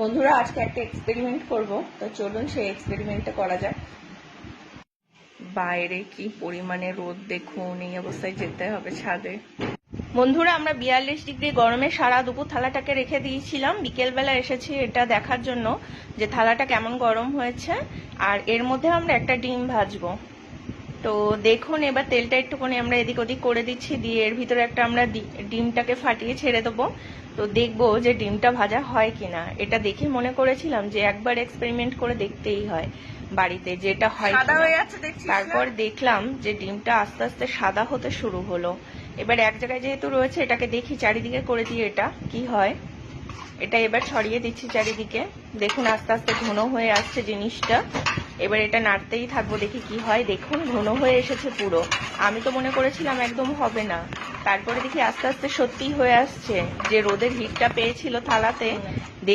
বন্ধুরা আজকে একটা এক্সপেরিমেন্ট করব, তো চলুন সেই এক্সপেরিমেন্টটা করা যাক। বাইরে কি পরিমাণে রোদ দেখুন, এই অবস্থায় যেতে হবে ছাদে। বন্ধুরা আমরা 42 ডিগ্রি গরমে সারা দুপুর থালাটাকে রেখে দিয়েছিলাম, বিকেলবেলা এসেছি এটা দেখার জন্য যে থালাটা কেমন গরম হয়েছে। আর এর মধ্যে আমরা একটা ডিম ভাজবো। তো দেখুন এবার তেলটা একটুখানি আমরা এদিক ওদিক করে দিচ্ছি, দিয়ে এর ভিতরে একটা আমরা ডিমটাকে ফাটিয়ে ছেড়ে দেবো। তো দেখবো যে ডিমটা ভাজা হয় কিনা। এটা দেখে মনে করেছিলাম যে একবার এক্সপেরিমেন্ট করে দেখতেই হয় বাড়িতে, যেটা হয় তারপর দেখলাম যে ডিমটা আস্তে আস্তে সাদা হতে শুরু হলো। এবার এক জায়গায় যেহেতু রয়েছে এটাকে দেখি চারিদিকে করে দিয়ে এটা কি হয়। এটা এবার ছড়িয়ে দিচ্ছি চারিদিকে। দেখুন আস্তে আস্তে ঘন হয়ে আসছে জিনিসটা। এবার এটা নাড়তেই থাকবো, দেখি কি হয়। দেখুন ঘন হয়ে এসেছে পুরো। আমি তো মনে করেছিলাম একদম হবে না, তারপরে দেখি আস্তে আস্তে সত্যিই হয়ে আসছে। যে রোদের হিটটা পেয়েছিল থালাতে